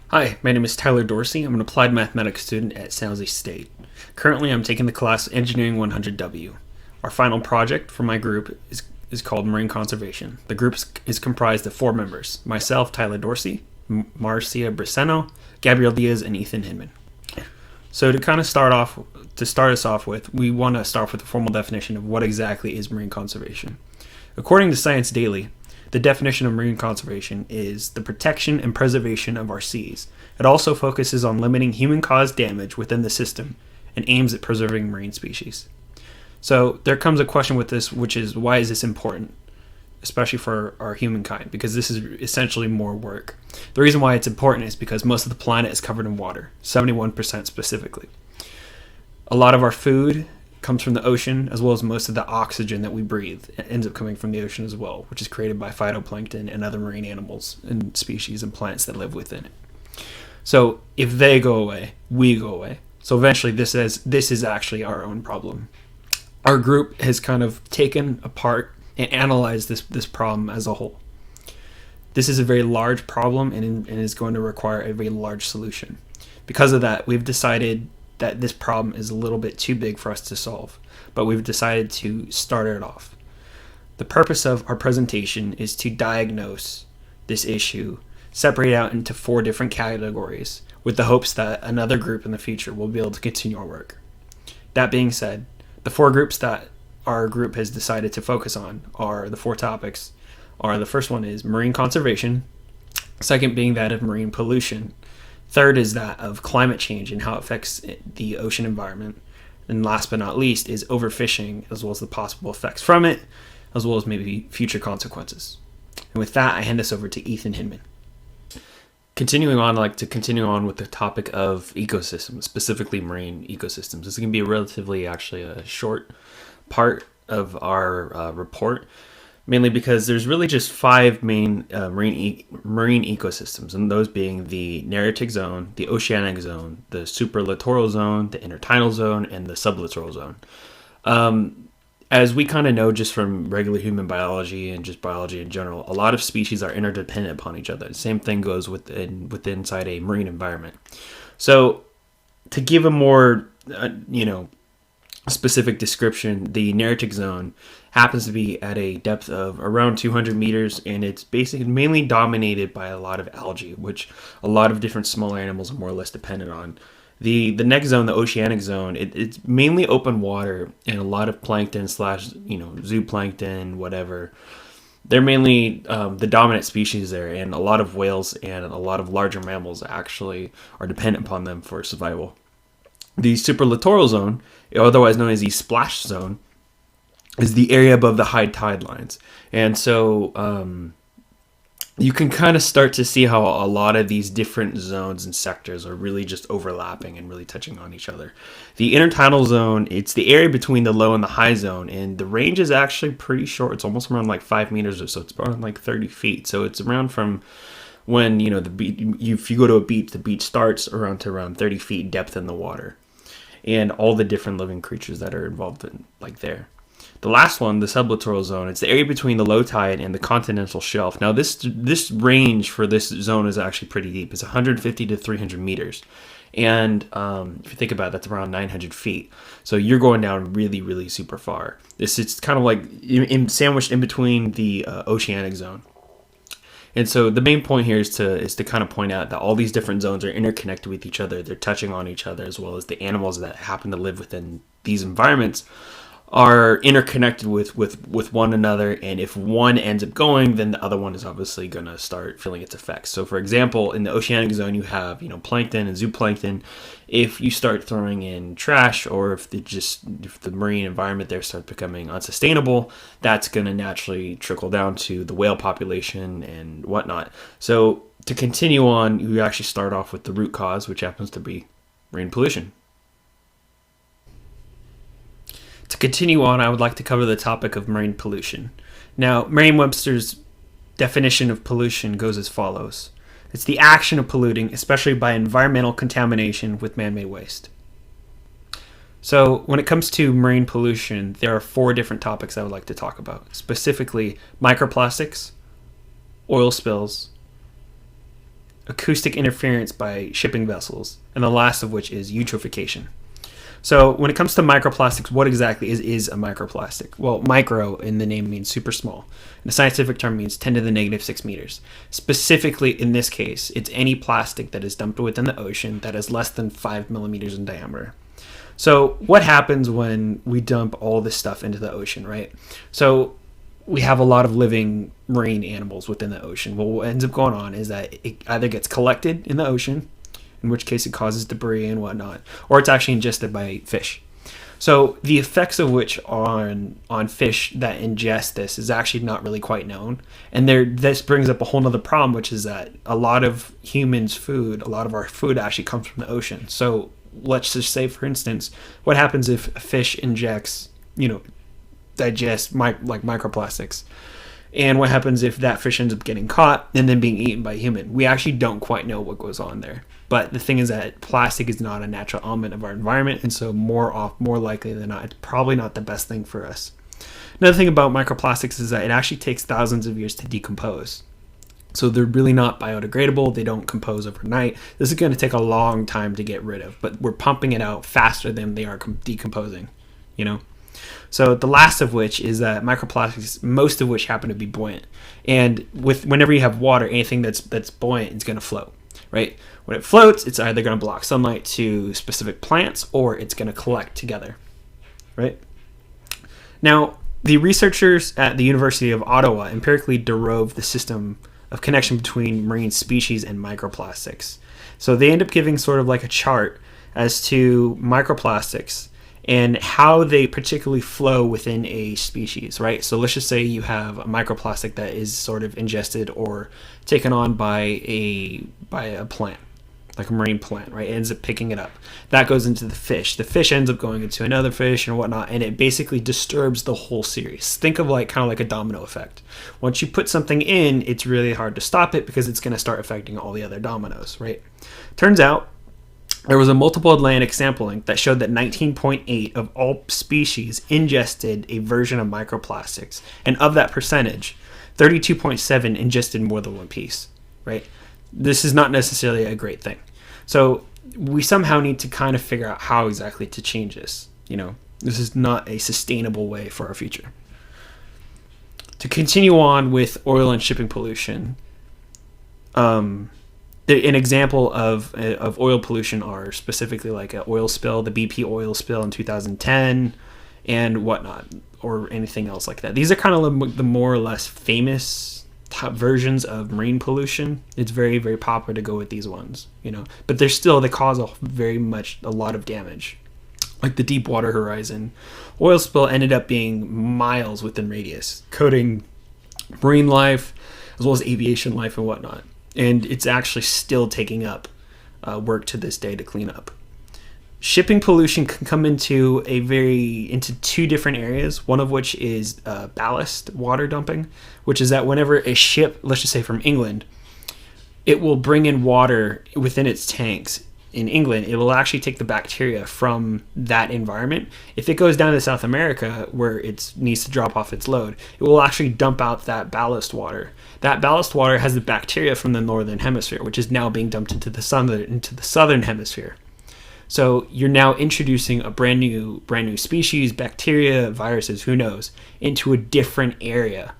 Hi, my name is Tyler Dorsey. I'm an applied mathematics student at San Jose State. Currently, I'm taking the class Engineering 100W. Our final project for my group is called Marine Conservation. The group is comprised of 4 members: myself, Tyler Dorsey, Marcia Briseno, Gabriel Diaz, and Ethan Hinman. So to start us off with, we want to start with a formal definition of what exactly is marine conservation. According to Science Daily, the definition of marine conservation is the protection and preservation of our seas. It also focuses on limiting human-caused damage within the system and aims at preserving marine species. So there comes a question with this, which is, why is this important, especially for our humankind? Because this is essentially more work. The reason why it's important is because most of the planet is covered in water, 71% specifically. A lot of our food comes from the ocean, as well as most of the oxygen that we breathe. It ends up coming from the ocean as well, which is created by phytoplankton and other marine animals and species and plants that live within it. So if they go away, we go away. So eventually this is actually our own problem. Our group has kind of taken apart and analyzed this problem as a whole. This is a very large problem and is going to require a very large solution. Because of that, we've decided that this problem is a little bit too big for us to solve, but we've decided to start it off. The purpose of our presentation is to diagnose this issue, separate it out into 4 different categories, with the hopes that another group in the future will be able to continue our work. That being said, the 4 groups that our group has decided to focus on are the 4 topics. The first one is marine conservation, second being that of marine pollution, third is that of climate change and how it affects the ocean environment. And last but not least is overfishing, as well as the possible effects from it, as well as maybe future consequences. And with that, I hand this over to Ethan Hinman. Continuing on, I'd like to continue on with the topic of ecosystems, specifically marine ecosystems. This is going to be actually a short part of our report, mainly because there's really just 5 main marine ecosystems, and those being the Nearctic zone, the oceanic zone, the supralittoral zone, the intertidal zone, and the sublittoral zone. As we kind of know just from regular human biology and just biology in general, a lot of species are interdependent upon each other. The same thing goes inside a marine environment. So to give a more specific description, the Nearctic zone happens to be at a depth of around 200 meters, and it's basically mainly dominated by a lot of algae, which a lot of different smaller animals are more or less dependent on. The next zone, the oceanic zone, it's mainly open water, and a lot of plankton / zooplankton, whatever. They're mainly the dominant species there, and a lot of whales and a lot of larger mammals actually are dependent upon them for survival. The supralittoral zone, otherwise known as the splash zone, is the area above the high tide lines. And so you can kind of start to see how a lot of these different zones and sectors are really just overlapping and really touching on each other. The intertidal zone, it's the area between the low and the high zone, and the range is actually pretty short. It's almost around like 5 meters or so. It's around like 30 feet. So it's around from when, if you go to a beach, the beach starts around 30 feet depth in the water, and all the different living creatures that are involved in there. The last one, the sublittoral zone, it's the area between the low tide and the continental shelf. Now, this range for this zone is actually pretty deep. It's 150 to 300 meters. And if you think about it, that's around 900 feet. So you're going down really, really super far. It's kind of like sandwiched in between the oceanic zone. And so the main point here is to kind of point out that all these different zones are interconnected with each other. They're touching on each other, as well as the animals that happen to live within these environments are interconnected with one another, and if one ends up going, then the other one is obviously going to start feeling its effects. So for example, in the oceanic zone, you have plankton and zooplankton. If you start throwing in trash, or if the marine environment there starts becoming unsustainable, that's going to naturally trickle down to the whale population and whatnot. So to continue on, you actually start off with the root cause, which happens to be marine pollution. To continue on, I would like to cover the topic of marine pollution. Now, Merriam-Webster's definition of pollution goes as follows. It's the action of polluting, especially by environmental contamination with man-made waste. So when it comes to marine pollution, there are 4 different topics I would like to talk about. Specifically, microplastics, oil spills, acoustic interference by shipping vessels, and the last of which is eutrophication. So when it comes to microplastics, what exactly is a microplastic? Well, micro in the name means super small. And the scientific term means 10 to the negative 6 meters. Specifically, in this case, it's any plastic that is dumped within the ocean that is less than 5 millimeters in diameter. So what happens when we dump all this stuff into the ocean, right? So we have a lot of living marine animals within the ocean. Well, what ends up going on is that it either gets collected in the ocean, in which case it causes debris and whatnot, or it's actually ingested by fish. So the effects of which on fish that ingest this is actually not really quite known. And this brings up a whole other problem, which is that a lot of humans' food, a lot of our food actually comes from the ocean. So let's just say, for instance, what happens if a fish injects, digests microplastics? And what happens if that fish ends up getting caught and then being eaten by a human? We actually don't quite know what goes on there. But the thing is that plastic is not a natural element of our environment, and so more likely than not, it's probably not the best thing for us. Another thing about microplastics is that it actually takes thousands of years to decompose. So they're really not biodegradable. They don't compose overnight. This is going to take a long time to get rid of, but we're pumping it out faster than they are decomposing, So the last of which is that microplastics, most of which happen to be buoyant. And whenever you have water, anything that's buoyant is going to float, right? When it floats, it's either going to block sunlight to specific plants or it's going to collect together, right? Now, the researchers at the University of Ottawa empirically drove the system of connection between marine species and microplastics. So they end up giving sort of like a chart as to microplastics and how they particularly flow within a species, right? So let's just say you have a microplastic that is sort of ingested or taken on by a plant, like a marine plant, right? It ends up picking it up. That goes into the fish. The fish ends up going into another fish and whatnot, and it basically disturbs the whole series. Think of kind of like a domino effect. Once you put something in, it's really hard to stop it because it's going to start affecting all the other dominoes, right? Turns out there was a multiple Atlantic sampling that showed that 19.8 of all species ingested a version of microplastics, and of that percentage, 32.7 ingested more than one piece, right? This is not necessarily a great thing. So we somehow need to kind of figure out how exactly to change this. This is not a sustainable way for our future. To continue on with oil and shipping pollution, an example of oil pollution are specifically like an oil spill, the BP oil spill in 2010 and whatnot, or anything else like that. These are kind of the more or less famous top versions of marine pollution. It's very, very popular to go with these ones, but they cause a lot of damage. Like the Deepwater Horizon oil spill ended up being miles within radius, coating marine life as well as aviation life and whatnot. And it's actually still taking up work to this day to clean up. Shipping pollution can come into two different areas, one of which is ballast water dumping, which is that whenever a ship, let's just say from England, it will bring in water within its tanks in England, it will actually take the bacteria from that environment. If it goes down to South America where it needs to drop off its load, it will actually dump out that ballast water. That ballast water has the bacteria from the northern hemisphere, which is now being dumped into the southern hemisphere. So you're now introducing a brand new species, bacteria, viruses, who knows, into a different area.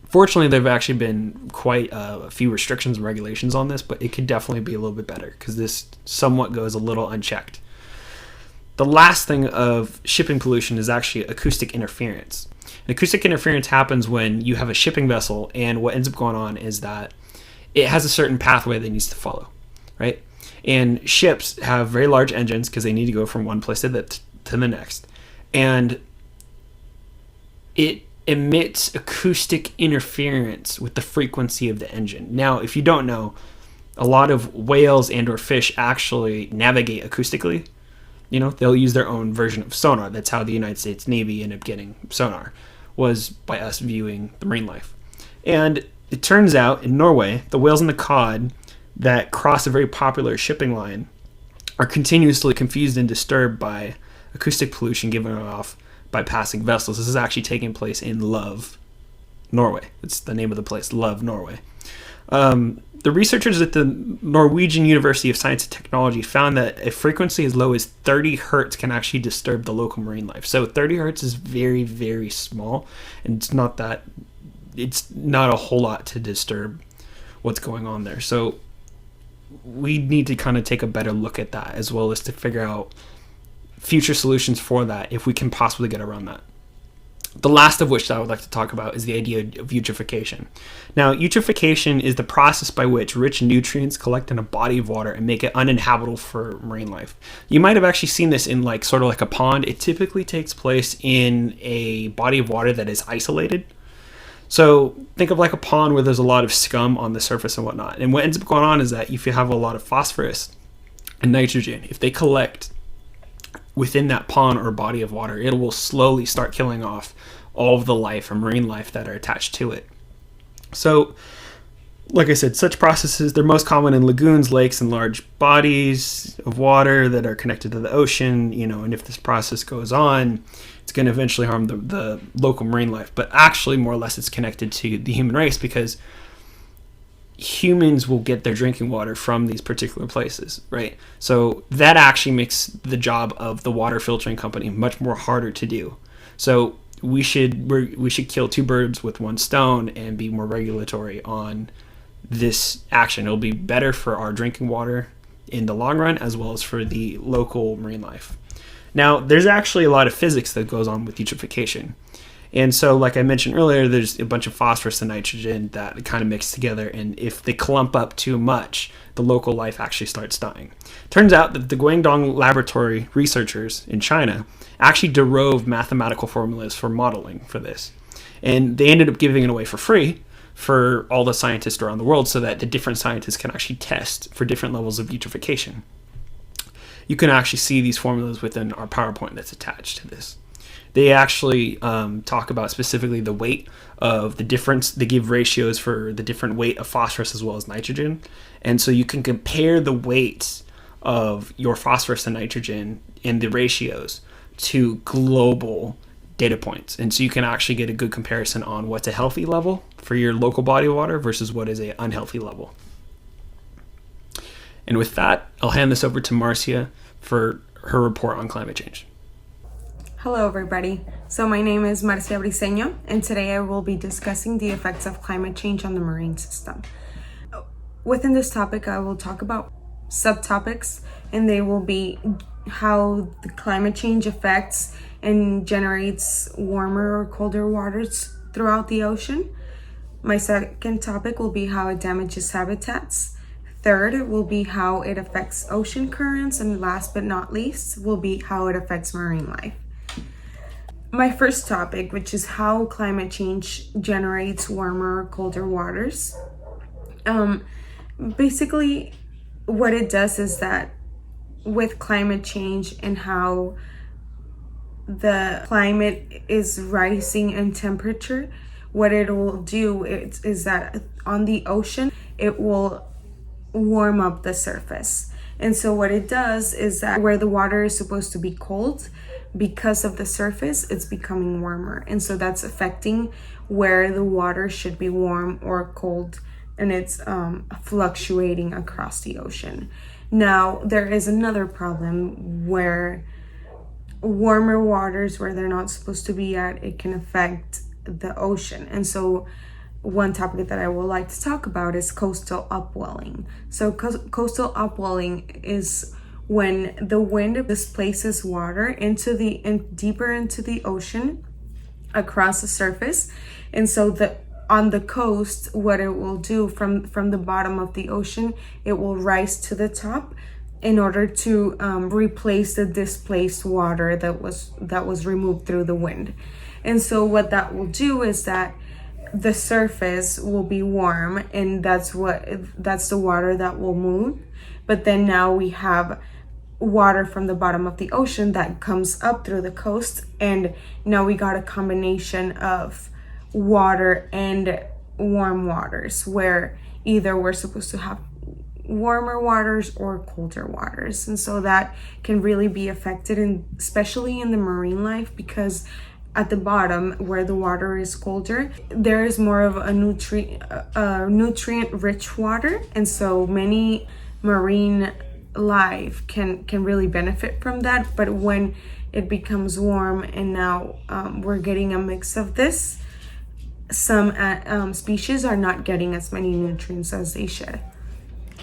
Fortunately, there have actually been quite a few restrictions and regulations on this, but it could definitely be a little bit better because this somewhat goes a little unchecked. The last thing of shipping pollution is actually acoustic interference. And acoustic interference happens when you have a shipping vessel, and what ends up going on is that it has a certain pathway that it needs to follow, right? And ships have very large engines because they need to go from one place to the next. And it emits acoustic interference with the frequency of the engine. Now, if you don't know, a lot of whales and or fish actually navigate acoustically. They'll use their own version of sonar. That's how the United States Navy ended up getting sonar, was by us viewing the marine life. And it turns out in Norway, the whales and the cod that cross a very popular shipping line are continuously confused and disturbed by acoustic pollution given off by passing vessels. This is actually taking place in Love, Norway. It's the name of the place, Love, Norway. The researchers at the Norwegian University of Science and Technology found that a frequency as low as 30 hertz can actually disturb the local marine life. So 30 hertz is very, very small, and it's not a whole lot to disturb what's going on there. So we need to kind of take a better look at that, as well as to figure out future solutions for that if we can possibly get around that. The last of which I would like to talk about is the idea of eutrophication. Now, eutrophication is the process by which rich nutrients collect in a body of water and make it uninhabitable for marine life. You might have actually seen this in sort of like a pond. It typically takes place in a body of water that is isolated. So think of like a pond where there's a lot of scum on the surface and whatnot. And what ends up going on is that if you have a lot of phosphorus and nitrogen, if they collect within that pond or body of water, it will slowly start killing off all of the life or marine life that are attached to it. So, like I said, such processes, they're most common in lagoons, lakes, and large bodies of water that are connected to the ocean, and if this process goes on, it's going to eventually harm the local marine life. But actually, more or less, it's connected to the human race, because humans will get their drinking water from these particular places, right? So that actually makes the job of the water filtering company much more harder to do. So we should kill two birds with one stone and be more regulatory on this action. It'll be better for our drinking water in the long run, as well as for the local marine life. Now, there's actually a lot of physics that goes on with eutrophication. And so, like I mentioned earlier, there's a bunch of phosphorus and nitrogen that kind of mix together, and if they clump up too much, the local life actually starts dying. Turns out that the Guangdong laboratory researchers in China actually drove mathematical formulas for modeling for this. And they ended up giving it away for free for all the scientists around the world, so that the different scientists can actually test for different levels of eutrophication. You can actually see these formulas within our PowerPoint that's attached to this. They actually talk about specifically the weight of the difference. They give ratios for the different weight of phosphorus as well as nitrogen. And so you can compare the weights of your phosphorus and nitrogen in the ratios to global data points. And so you can actually get a good comparison on what's a healthy level for your local body of water versus what is an unhealthy level. And with that, I'll hand this over to Marcia for her report on climate change. Hello everybody, so my name is Marcia Briceño, and today I will be discussing the effects of climate change on the marine system. Within this topic, I will talk about subtopics, and they will be how the climate change affects and generates warmer or colder waters throughout the ocean. My second topic will be how it damages habitats. Third will be how it affects ocean currents, and last but not least will be how it affects marine life. My first topic, which is how climate change generates warmer or colder waters. Basically, what it does is that with climate change and how the climate is rising in temperature, what it will do is that on the ocean, it will warm up the surface. And so what it does is that where the water is supposed to be cold, because of the surface, it's becoming warmer. And so that's affecting where the water should be warm or cold, and it's fluctuating across the ocean. Now, there is another problem where warmer waters, where they're not supposed to be at, it can affect the ocean. And so one topic that I would like to talk about is coastal upwelling. So coastal upwelling is when the wind displaces water deeper into the ocean across the surface. And so on the coast, what it will do from the bottom of the ocean, it will rise to the top in order to replace the displaced water that was removed through the wind. And so what that will do is that the surface will be warm, and that's the water that will move. But then now we have water from the bottom of the ocean that comes up through the coast, and now we got a combination of water and warm waters, where either we're supposed to have warmer waters or colder waters. And so that can really be affected, and especially in the marine life, because at the bottom where the water is colder, there is more of a nutrient rich water, and so many marine life can really benefit from that. But when it becomes warm and now we're getting a mix of this, some species are not getting as many nutrients as they should.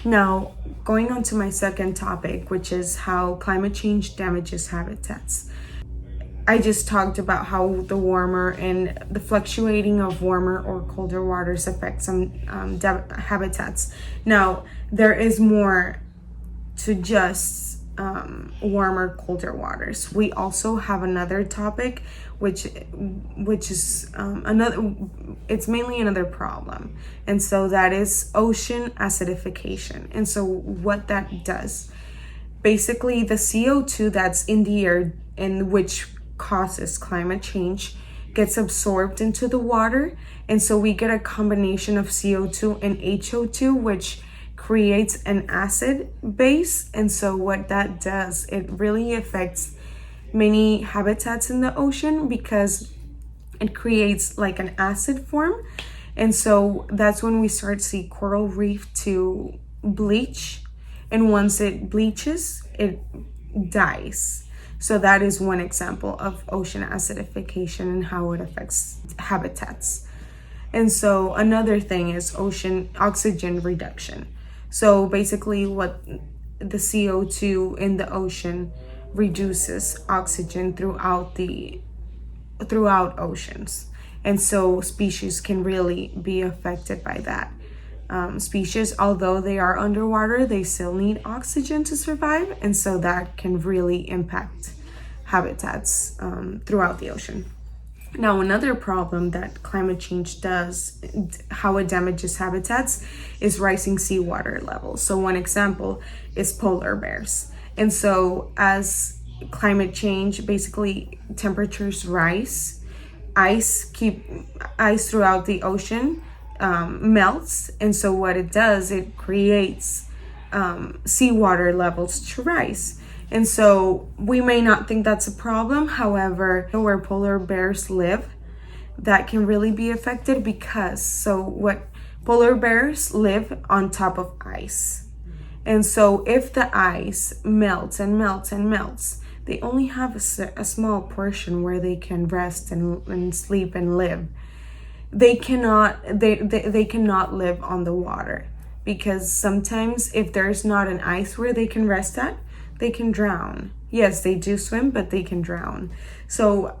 Now, going on to my second topic, which is how climate change damages habitats. I just talked about how the warmer and the fluctuating of warmer or colder waters affect some habitats. Now, there is more to just warmer, colder waters. We also have another topic, which is it's mainly another problem, and so that is ocean acidification. And so what that does, basically the CO2 that's in the air and which causes climate change gets absorbed into the water, and so we get a combination of CO2 and HO2, which creates an acid base. And so what that does, it really affects many habitats in the ocean because it creates like an acid form. And so that's when we start to see coral reef to bleach, and once it bleaches, it dies. So that is one example of ocean acidification and how it affects habitats. And so another thing is ocean oxygen reduction. So basically what the CO2 in the ocean reduces oxygen throughout oceans. And so species can really be affected by that. Species, although they are underwater, they still need oxygen to survive, and so that can really impact habitats throughout the ocean. Now, another problem that climate change does, how it damages habitats, is rising seawater levels. So one example is polar bears. And so as climate change, basically temperatures rise, ice throughout the ocean melts, and so what it does, it creates seawater levels to rise. And so we may not think that's a problem. However, where polar bears live, that can really be affected because what polar bears live on top of ice. And so if the ice melts and melts and melts, they only have a small portion where they can rest and sleep and live. They cannot live on the water, because sometimes if there's not an ice where they can rest at, they can drown. Yes, they do swim, but they can drown. So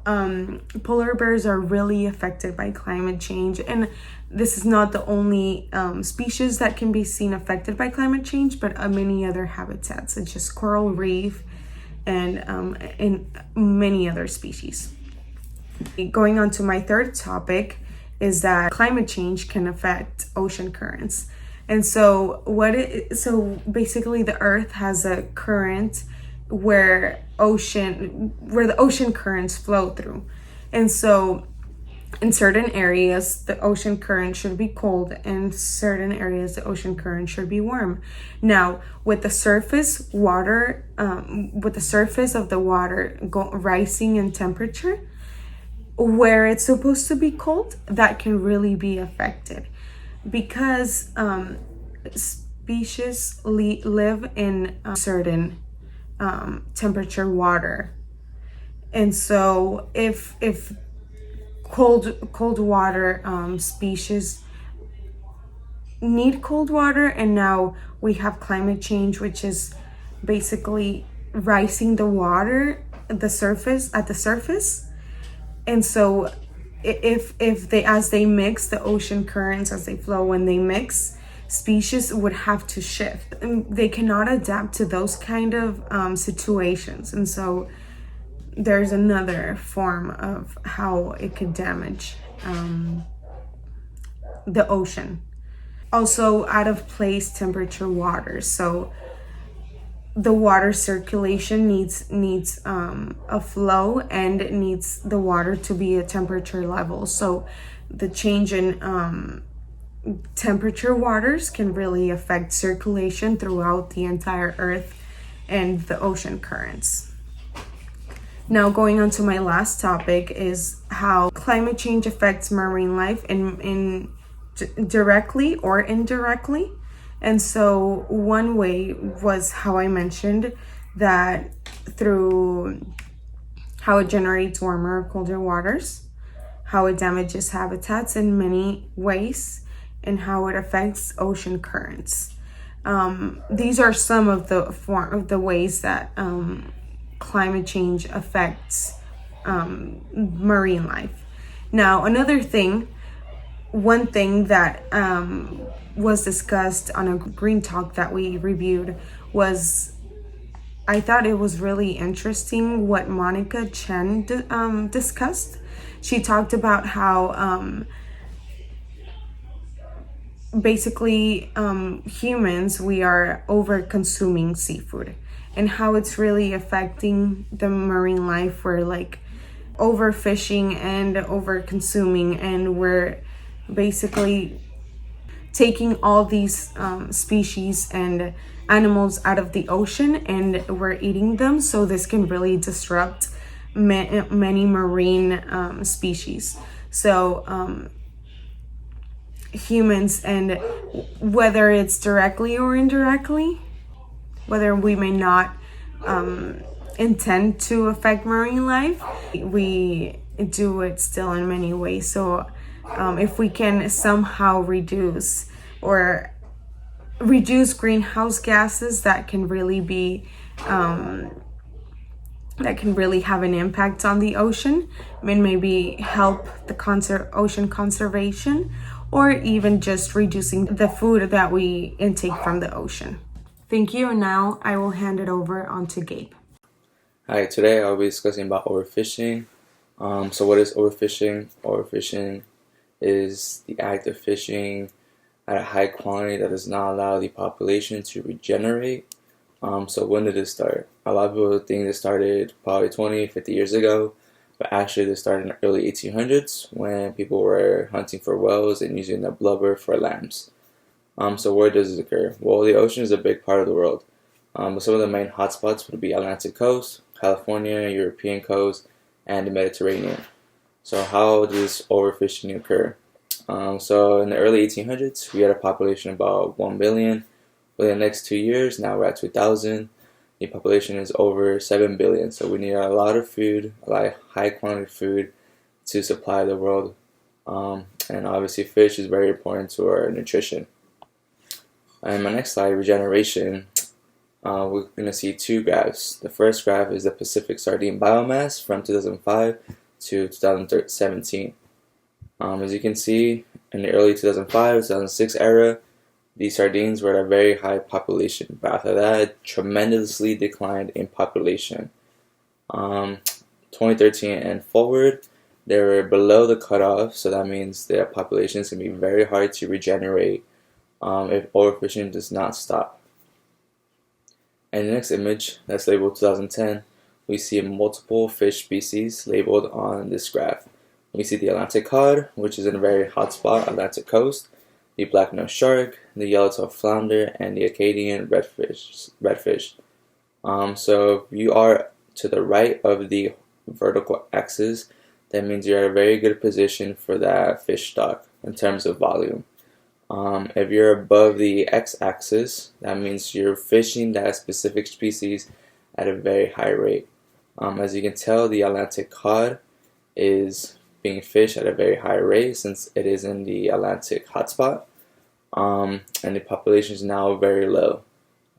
polar bears are really affected by climate change, and this is not the only species that can be seen affected by climate change, but many other habitats such as coral reef and many other species. Going on to my third topic is that climate change can affect ocean currents. And so basically the earth has a current where the ocean currents flow through. And so in certain areas, the ocean current should be cold, and certain areas, the ocean current should be warm. Now, with the surface of the water rising in temperature, where it's supposed to be cold, that can really be affected, because species live in a certain temperature water. And so if cold water species need cold water, and now we have climate change, which is basically rising the water at the surface. And so as they mix, the ocean currents, as they flow, when they mix, species would have to shift, and they cannot adapt to those kind of situations. And so there's another form of how it could damage the ocean. Also, out of place temperature water. So the water circulation needs a flow, and it needs the water to be at temperature level. So the change in temperature waters can really affect circulation throughout the entire earth and the ocean currents. Now, going on to my last topic is how climate change affects marine life directly or indirectly. And so, one way was how I mentioned that through how it generates warmer or colder waters, how it damages habitats in many ways, and how it affects ocean currents. These are some of the ways that climate change affects marine life. Now, one thing that was discussed on a green talk that we reviewed was, I thought it was really interesting what Monica Chen discussed. She talked about how basically humans, we are over consuming seafood, and how it's really affecting the marine life. We're like overfishing and over consuming, and we're basically taking all these species and animals out of the ocean, and we're eating them. So this can really disrupt many marine species. So humans, and whether it's directly or indirectly, whether we may not intend to affect marine life, we do it still in many ways. So if we can somehow reduce greenhouse gases, that can really have an impact on the ocean, and maybe help the ocean conservation, or even just reducing the food that we intake from the ocean. Thank you, and now I will hand it over on to Gabe. Hi, today I'll be discussing about overfishing. So what is overfishing? Overfishing is the act of fishing at a high quantity that does not allow the population to regenerate. So when did this start? A lot of people think this started probably 20, 50 years ago, but actually this started in the early 1800s when people were hunting for whales and using their blubber for lambs. So where does this occur? Well, the ocean is a big part of the world. But some of the main hotspots would be Atlantic coast, California, European coast, and the Mediterranean. So how does overfishing occur? So in the early 1800s, we had a population of about 1 billion. Within the next 2 years, now we're at 2000. The population is over 7 billion. So we need a lot of food, a lot of high quantity food to supply the world. And obviously fish is very important to our nutrition. And my next slide, regeneration. We're going to see two graphs. The first graph is the Pacific sardine biomass from 2005 to 2017. As you can see, in the early 2005-2006 era, these sardines were at a very high population, but after that, it tremendously declined in population. 2013 and forward, they were below the cutoff, so that means their population is going to be very hard to regenerate if overfishing does not stop. And the next image, that's labeled 2010, we see multiple fish species labeled on this graph. We see the Atlantic cod, which is in a very hot spot, Atlantic coast, the black-nosed shark, the yellowtail flounder, and the Acadian redfish. So if you are to the right of the vertical axis, that means you're at a very good position for that fish stock in terms of volume. If you're above the x-axis, that means you're fishing that specific species at a very high rate. As you can tell, the Atlantic cod is being fished at a very high rate since it is in the Atlantic hotspot, and the population is now very low.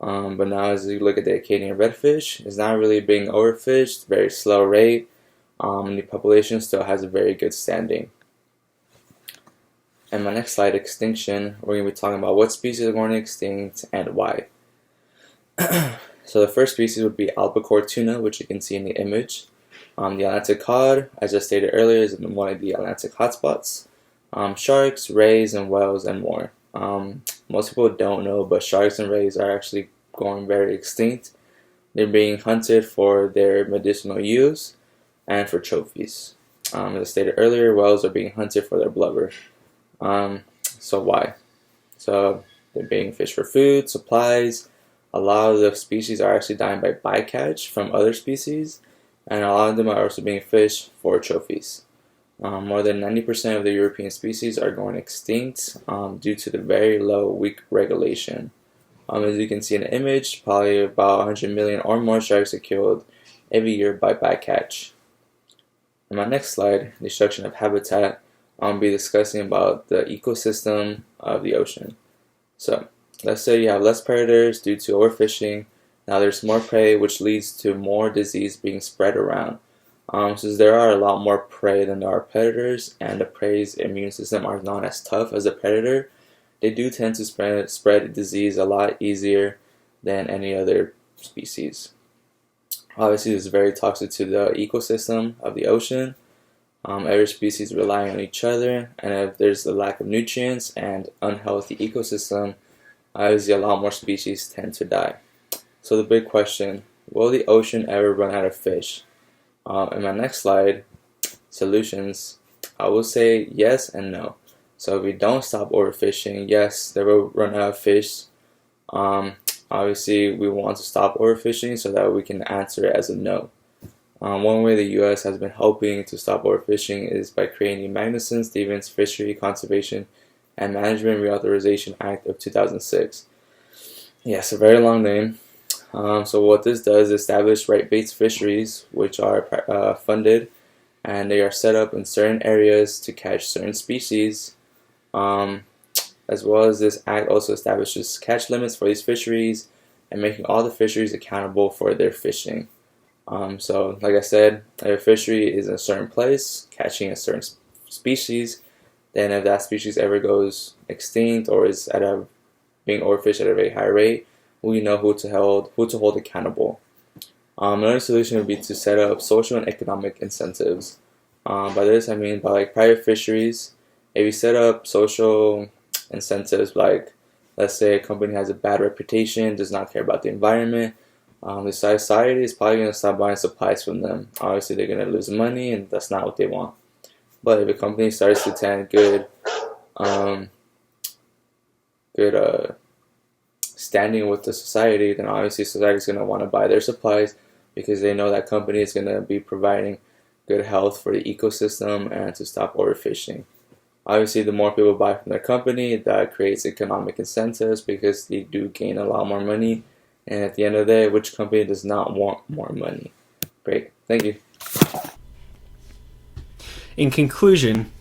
But now as you look at the Acadian redfish, it's not really being overfished, very slow rate, and the population still has a very good standing. And my next slide, extinction, we're going to be talking about what species are going extinct and why. So the first species would be albacore tuna, which you can see in the image. The Atlantic cod, as I stated earlier, is in one of the Atlantic hotspots. Sharks, rays, and whales, and more. Most people don't know, but sharks and rays are actually going very extinct. They're being hunted for their medicinal use and for trophies. As I stated earlier, whales are being hunted for their blubber. So why? So they're being fished for food, supplies. A lot of the species are actually dying by bycatch from other species, and a lot of them are also being fished for trophies. More than 90% of the European species are going extinct due to the very low, weak regulation. As you can see in the image, probably about 100 million or more sharks are killed every year by bycatch. In my next slide, destruction of habitat, I'll be discussing about the ecosystem of the ocean. So, let's say you have less predators due to overfishing. Now there's more prey, which leads to more disease being spread around. Since there are a lot more prey than there are predators, and the prey's immune system are not as tough as the predator, they do tend to spread disease a lot easier than any other species. Obviously, this is very toxic to the ecosystem of the ocean. Every species rely on each other, and if there's a lack of nutrients and unhealthy ecosystem, obviously a lot more species tend to die. So the big question, will the ocean ever run out of fish? In my next slide, solutions, I will say yes and no. So if we don't stop overfishing, yes, there will run out of fish. Obviously, we want to stop overfishing so that we can answer it as a no. One way the U.S. has been hoping to stop overfishing is by creating the Magnuson-Stevens Fishery Conservation and Management Reauthorization Act of 2006. Yes, a very long name. So what this does is establish right-based fisheries, which are funded, and they are set up in certain areas to catch certain species. As well as this act also establishes catch limits for these fisheries and making all the fisheries accountable for their fishing. So like I said, if a fishery is in a certain place, catching a certain species, then if that species ever goes extinct or is being overfished at a very high rate, we know who to hold accountable. Another solution would be to set up social and economic incentives. By this I mean by like private fisheries. If you set up social incentives, like let's say a company has a bad reputation, does not care about the environment, the society is probably going to stop buying supplies from them. Obviously they're going to lose money, and that's not what they want. But if a company starts to attend good standing with the society, then obviously society is going to want to buy their supplies because they know that company is going to be providing good health for the ecosystem and to stop overfishing. Obviously, the more people buy from their company, that creates economic incentives because they do gain a lot more money. And at the end of the day, which company does not want more money? Great. Thank you. In conclusion,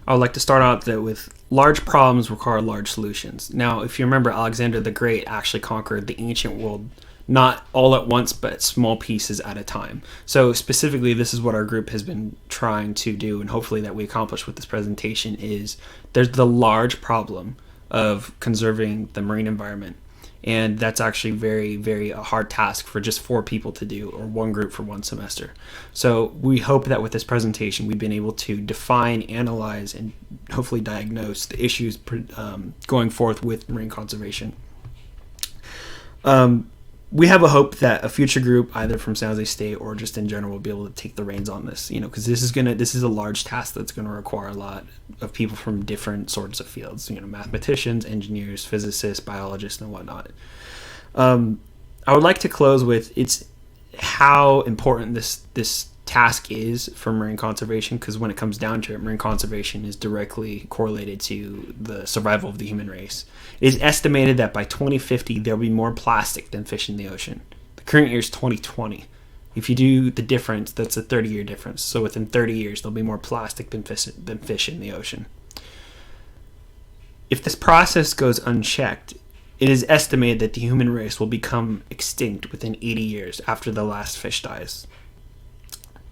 I would like to start out with large problems require large solutions. Now, if you remember, Alexander the Great actually conquered the ancient world, not all at once, but small pieces at a time. So specifically, this is what our group has been trying to do, and hopefully that we accomplish with this presentation, is there's the large problem of conserving the marine environment. And that's actually very, very a hard task for just 4 people to do, or one group for one semester. So we hope that with this presentation, we've been able to define, analyze, and hopefully diagnose the issues going forth with marine conservation. We have a hope that a future group, either from San Jose State or just in general, will be able to take the reins on this, because this is a large task that's going to require a lot of people from different sorts of fields, mathematicians, engineers, physicists, biologists, and whatnot. I would like to close with it's how important this task is for marine conservation, because when it comes down to it, marine conservation is directly correlated to the survival of the human race. It is estimated that by 2050 there will be more plastic than fish in the ocean. The current year is 2020. If you do the difference, that's a 30-year difference. So within 30 years there'll be more plastic than fish in the ocean. If this process goes unchecked, it is estimated that the human race will become extinct within 80 years after the last fish dies.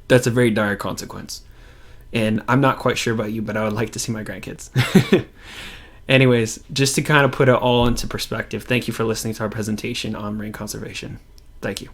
That's a very dire consequence. And I'm not quite sure about you, but I would like to see my grandkids. Anyways, just to kind of put it all into perspective, thank you for listening to our presentation on marine conservation. Thank you.